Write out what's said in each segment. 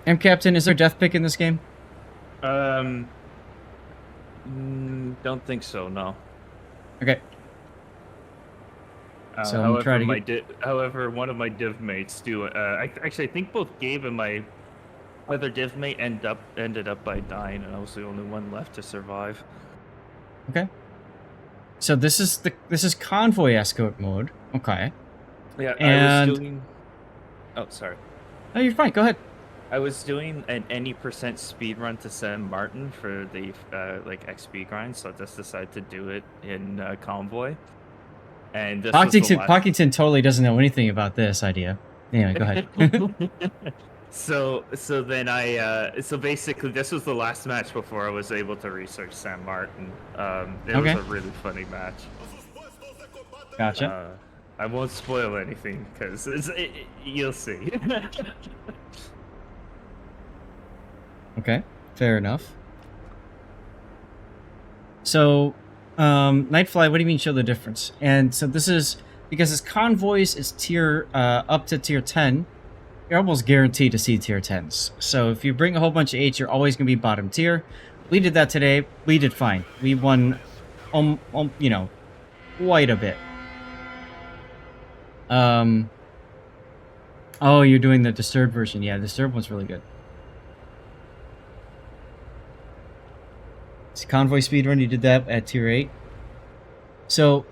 Captain, is there a death pick in this game? Um, don't think so. No. Okay. So I'm gonna try However, to get. however, one of my div mates do. Actually, I think both Gabe and my other div mate ended up by dying, and I was the only one left to survive. Okay. So this is convoy escort mode. Okay. Yeah, I was And doing. Oh, sorry. oh, you're fine. Go ahead. I was doing an any percent speed run to San Martin for the like XP grind, so I just decided to do it in Convoy. And this was the last. Pockington totally doesn't know anything about this idea. Anyway, go ahead. So then so basically this was the last match before I was able to research San Martin. It was Okay. a really funny match. Gotcha. I won't spoil anything because you'll see. Okay. Fair enough. So, Nightfly, what do you mean show the difference? And so this is because as convoys is tier up to tier 10, you're almost guaranteed to see tier 10s. So if you bring a whole bunch of 8s, you're always going to be bottom tier. We did that today. We did fine. We won, you know, quite a bit. Oh, you're doing the Disturbed version. Yeah, the Disturbed one's really good. It's Convoy speedrun, you did that at tier 8. So,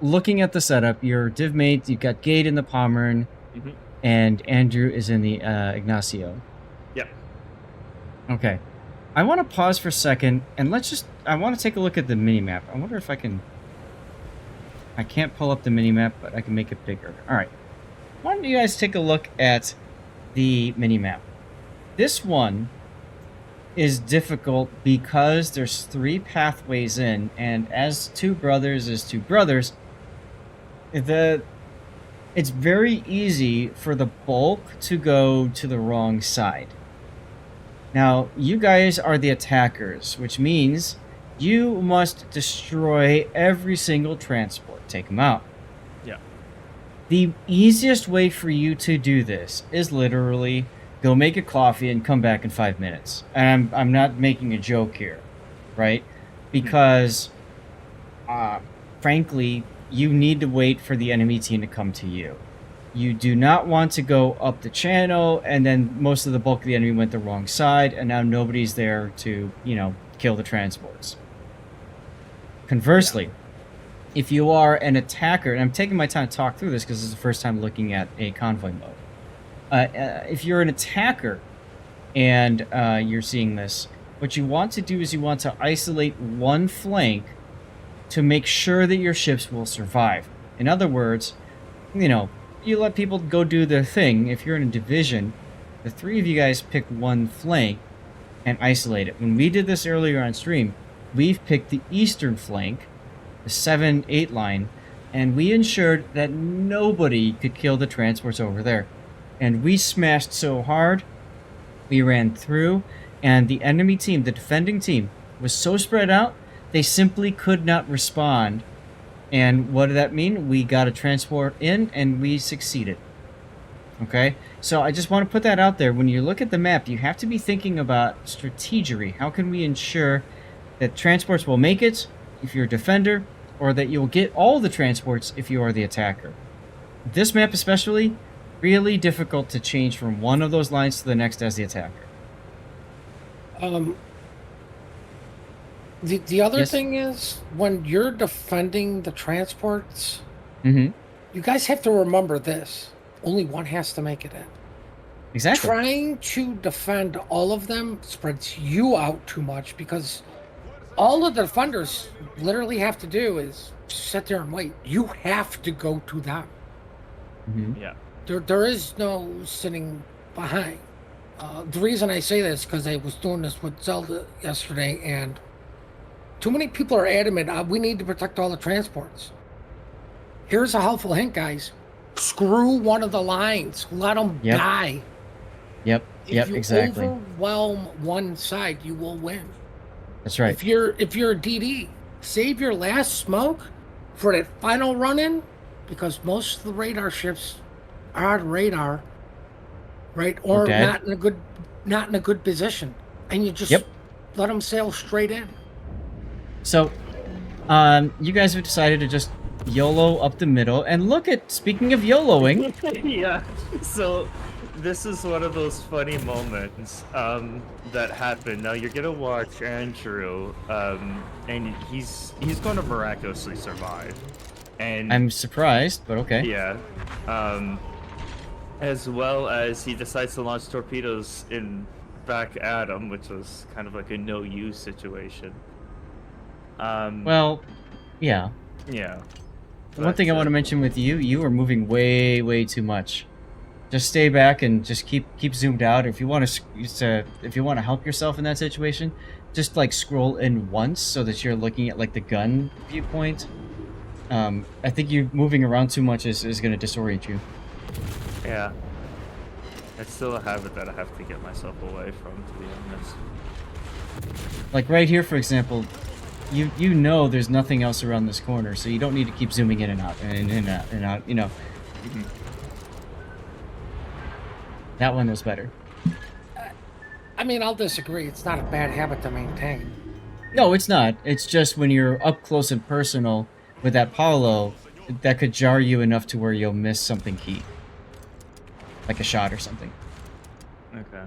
looking at the setup, your div mate, you've got Gade in the Pommern, and Andrew is in the Ignacio. Yep. Okay. I want to pause for a second, and I want to take a look at the minimap. I wonder if I can... I can't pull up the minimap, but I can make it bigger. Alright. Why don't you guys take a look at the minimap? This one is difficult because there's 3 pathways in, and as two brothers is two brothers, it's very easy for the bulk to go to the wrong side. Now, you guys are the attackers, which means you must destroy every single transport. Take them out. Yeah. The easiest way for you to do this is literally go make a coffee and come back in 5 minutes. And I'm not making a joke here, right? Because, frankly, you need to wait for the enemy team to come to you. You do not want to go up the channel, and then most of the bulk of the enemy went the wrong side, and now nobody's there to, kill the transports. Conversely, if you are an attacker, and I'm taking my time to talk through this because this is the first time looking at a convoy mode. If you're an attacker and you're seeing this, what you want to do is you want to isolate one flank to make sure that your ships will survive. In other words, you let people go do their thing. If you're in a division, the 3 of you guys pick one flank and isolate it. When we did this earlier on stream, we've picked the eastern flank, the 7-8 line, and we ensured that nobody could kill the transports over there. And we smashed so hard, we ran through, and the enemy team, the defending team, was so spread out, they simply could not respond. And what did that mean? We got a transport in, and we succeeded. Okay? So I just want to put that out there. When you look at the map, you have to be thinking about strategery. How can we ensure that transports will make it if you're a defender, or that you'll get all the transports if you are the attacker? This map especially, really difficult to change from one of those lines to the next as the attacker. The other thing is, when you're defending the transports, you guys have to remember this. Only one has to make it in. Exactly. Trying to defend all of them spreads you out too much, because all of the defenders literally have to do is sit there and wait. You have to go to them. Yeah. There is no sitting behind. The reason I say this is because I was doing this with Zelda yesterday, and too many people are adamant, we need to protect all the transports. Here's a helpful hint, guys. Screw one of the lines. Let them die. Yep, exactly. If you overwhelm one side, you will win. That's right. If you're a DD, save your last smoke for that final run-in, because most of the radar ships are on radar, right? Or not in a good not in a good position, and you just Yep. let them sail straight in. So, you guys have decided to just YOLO up the middle, and look at, speaking of YOLOing, Yeah. So this is one of those funny moments that happen. Now you're gonna watch Andrew, and he's going to miraculously survive. And I'm surprised, but okay. yeah, as well as he decides to launch torpedoes in back at him, which was kind of like a no-use situation. Well, yeah. Yeah. One thing I want to mention with you, you are moving way too much. Just stay back and just keep zoomed out. If you want to help yourself in that situation, just like scroll in once so that you're looking at like the gun viewpoint. I think you moving around too much is going to disorient you. Yeah. It's still a habit that I have to get myself away from, to be honest. Like right here, for example, you know there's nothing else around this corner, so you don't need to keep zooming in and out and in and out and out. You know. That one was better. I mean, I'll disagree. It's not a bad habit to maintain. No, it's not. It's just when you're up close and personal with that Paulo, that could jar you enough to where you'll miss something key. Like a shot or something. Okay.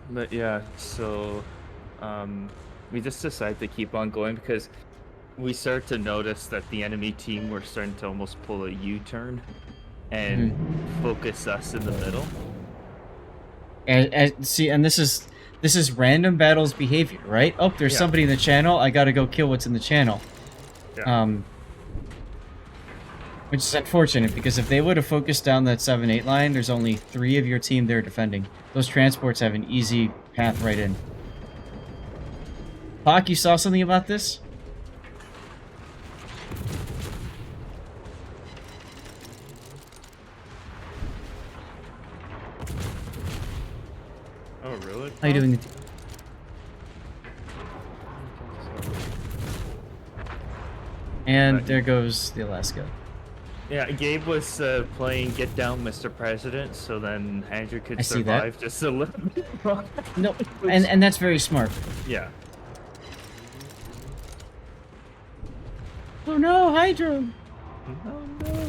But yeah, so we just decided to keep on going because we started to notice that the enemy team were starting to almost pull a U-turn and focus us in the middle. And see, and this is random battles behavior, right? Oh, there's somebody in the channel. I gotta go kill what's in the channel. Yeah. Which is unfortunate, because if they would have focused down that 7-8 line, there's only 3 of your team there defending. Those transports have an easy path right in. Bach, you saw something about this? Oh, really? How you doing? And there goes the Alaska. Yeah, Gabe was playing Get Down, Mr. President, so then Andrew could I see that. survive just a little bit longer. No, and that's very smart. Yeah. Oh no, Hydro! Oh no.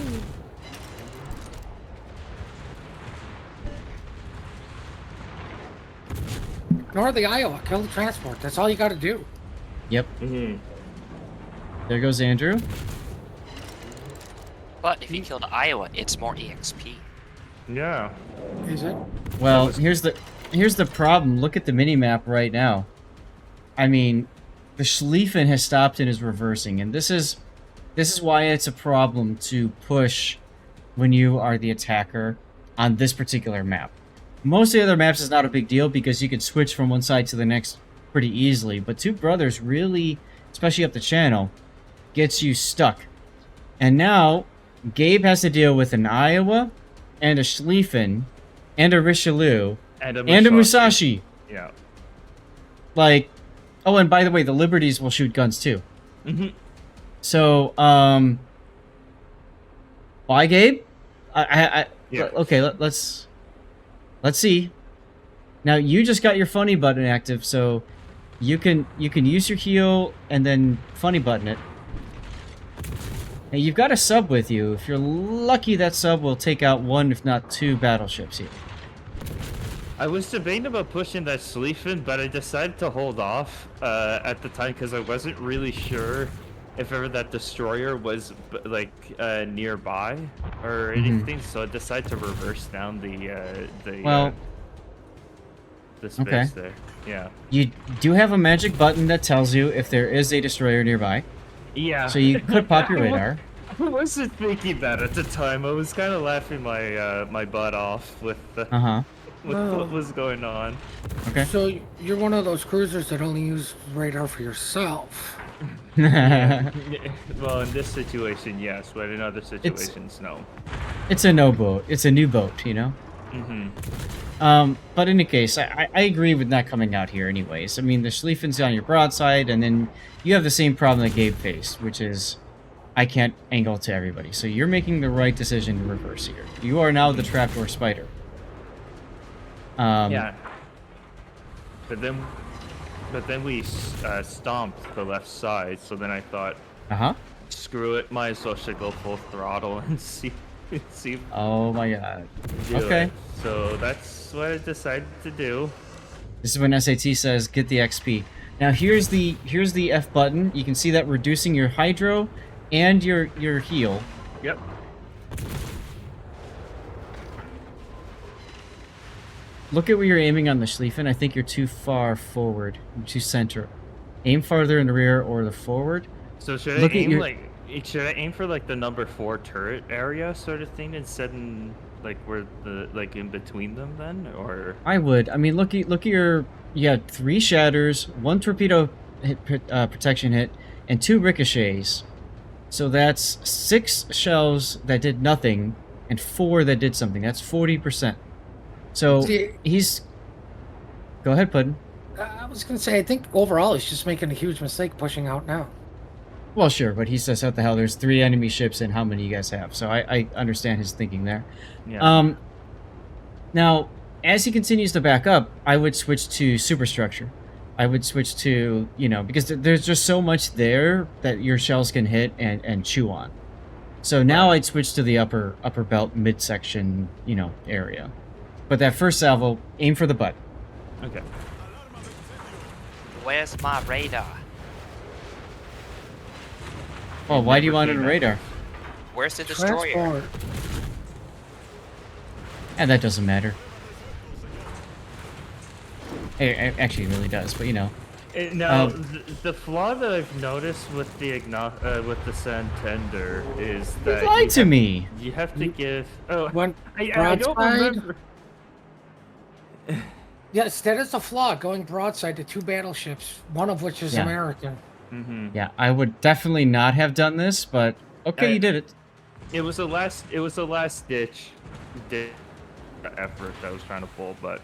Ignore the Iowa. Kill the transport. That's all you got to do. Yep. Mm-hmm. There goes Andrew. But if you killed Iowa, it's more EXP. Yeah. Is it? Well, here's the problem. Look at the mini-map right now. I mean, the Schlieffen has stopped and is reversing, and this is why it's a problem to push when you are the attacker on this particular map. Most of the other maps is not a big deal because you can switch from one side to the next pretty easily, but Two Brothers really, especially up the channel, gets you stuck. And now Gabe has to deal with an Iowa and a Schlieffen and a Richelieu and a Musashi. Yeah. Like, oh, and by the way, the Liberties will shoot guns too. Mm-hmm. So, why, Gabe? Yeah. Okay, let's see. Now you just got your funny button active, so you can use your heal and then funny button it. Now you've got a sub with you. If you're lucky, that sub will take out 1, if not 2 battleships here. I was debating about pushing that Schlieffen, but I decided to hold off at the time because I wasn't really sure if ever that destroyer was like nearby or anything. So I decided to reverse down the space there. Yeah. You do have a magic button that tells you if there is a destroyer nearby. Yeah. So you could pop your radar. I wasn't thinking that at the time. I was kind of laughing my my butt off with what was going on. Okay. So you're one of those cruisers that only use radar for yourself. Well, in this situation, yes, but in other situations, no. It's a no boat. It's a new boat, you know? But in any case, I agree with not coming out here anyways. I mean, the Schlieffen's on your broadside, and then you have the same problem that Gabe faced, which is I can't angle to everybody. So you're making the right decision to reverse here. You are now the trapdoor spider. Yeah. But then we stomped the left side. So then I thought, Uh-huh. screw it, might as well should go full throttle and see Oh my god. do Okay. it. So that's what I decided to do. This is when SAT says get the XP. Now here's the F button. You can see that reducing your hydro and your heal. Yep. Look at where you're aiming on the Schlieffen. I think you're too far forward. You're too center. Aim farther in the rear or the forward. So should Look I at aim your- should I aim for like the number 4 turret area sort of thing instead in like where the like in between them then, or I would. I mean, look at your. You had 3 shatters, 1 torpedo hit, protection hit, and 2 ricochets. So that's 6 shells that did nothing, and 4 that did something. That's 40%. So See- he's. Go ahead, Puddin. I was going to say, I think overall he's just making a huge mistake pushing out now. Well, sure, but he says, "What the hell? There's 3 enemy ships, and how many you guys have?" So I understand his thinking there. yeah. Now, as he continues to back up, I would switch to superstructure. I would switch to, because there's just so much there that your shells can hit and chew on. So now I'd switch to the upper belt midsection, area. But that first salvo, aim for the butt. Okay. Where's my radar? Well, why do you never want it seen on that. radar? Where's the destroyer? Transport. And that doesn't matter. Hey, actually, it really does, but Now, the flaw that I've noticed with the with the Santander is that You lied to me. You have to give. Oh, One I don't broadside. remember. Yes, that is a flaw, going broadside to 2 battleships, one of which is Yeah. American. Mm-hmm. Yeah, I would definitely not have done this, but okay, you did it. It was a last ditch effort that I was trying to pull, but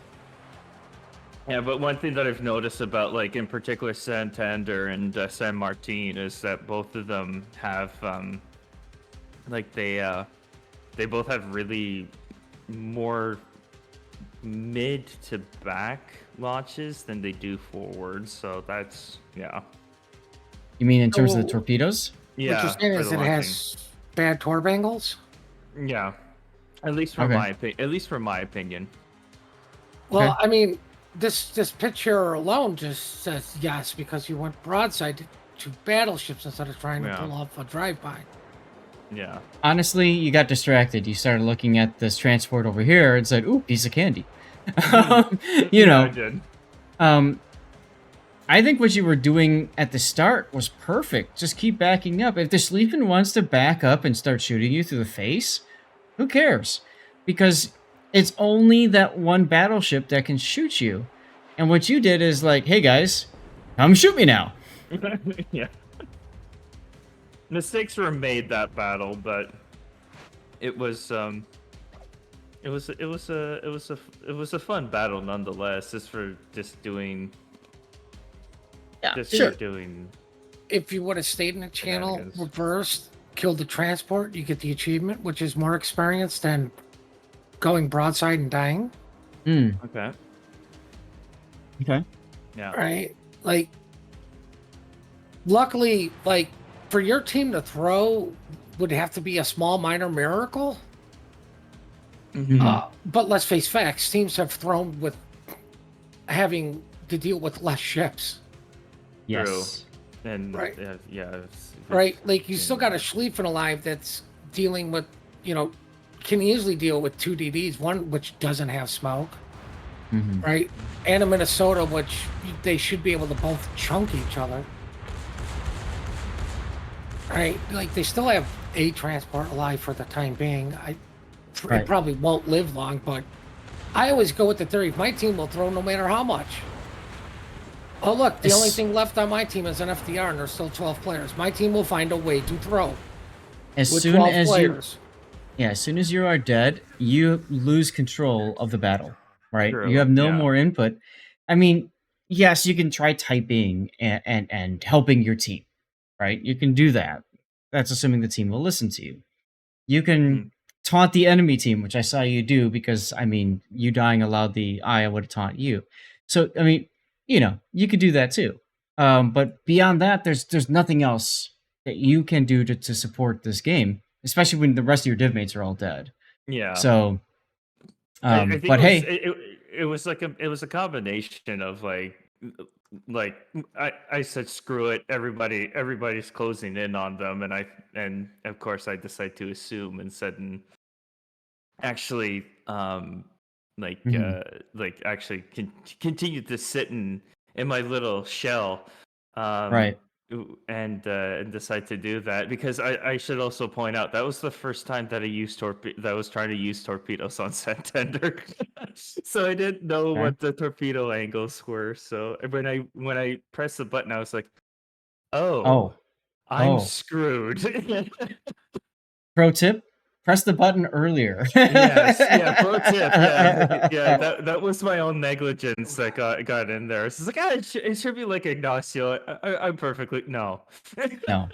yeah. But one thing that I've noticed about, like, in particular Santander and San Martin is that both of them have like they both have really more mid to back launches than they do forward. So that's You mean in terms of the So- torpedoes? yeah. What you're saying for is the it launching. has bad torp angles? Yeah, at least from Okay. my opinion. At least from my opinion. Well, Okay. I mean, this picture alone just says yes because you went broadside to battleships instead of trying to Yeah. pull off a drive-by. Yeah. Honestly, you got distracted. You started looking at this transport over here and said, "Ooh, piece of candy." Yeah, I did. I think what you were doing at the start was perfect. Just keep backing up. If the Schlieffen wants to back up and start shooting you through the face, who cares? Because it's only that one battleship that can shoot you. And what you did is like, hey guys, come shoot me now. Yeah. Mistakes were made that battle, but it was a fun battle nonetheless. Just for doing. Yeah, Just sure. for doing. If you would have stayed in the channel, Shenanigans. reversed, killed the transport, you get the achievement, which is more experience than going broadside and dying, Mm, Okay. okay. Yeah. right? Like, luckily, like, for your team to throw would have to be a small minor miracle. Mhm. But let's face facts, teams have thrown with having to deal with less ships, Yes. And Right. yeah. right? Like, you still got a Schlieffen alive that's dealing with, can easily deal with 2 DDs, one which doesn't have smoke, Mhm. right? And a Minnesota, which they should be able to both chunk each other. Right? Like, they still have a transport alive for the time being. Right. It probably won't live long, but I always go with the theory, my team will throw no matter how much. Oh, look, the only It's- thing left on my team is an FDR, and there's still 12 players. My team will find a way to throw As with soon 12 as players. as soon as you are dead, you lose control of the battle, right? True, You have no yeah. more input. I mean, yes, you can try typing and helping your team, right? You can do that. That's assuming the team will listen to you. You can taunt the enemy team, which I saw you do because I mean, you dying allowed the Iowa to taunt you. So I mean, you could do that too. But beyond that, there's nothing else that you can do to support this game, especially when the rest of your div mates are all dead. Yeah. So, I think but it was, hey, it was like it was a combination of like I said screw it, everybody's closing in on them, and of course I decided to assume and said and actually like actually continue to sit in my little shell right. and decide to do that because I should also point out that was the first time that I was trying to use torpedoes on Santander. So I didn't know Okay. what the torpedo angles were. So when I pressed the button I was like, oh, I'm Oh. screwed. Pro tip: press the button earlier. Yes, yeah. Pro tip, yeah. That was my own negligence that got in there. It's like, it should be like Ignacio. I'm perfectly no. No.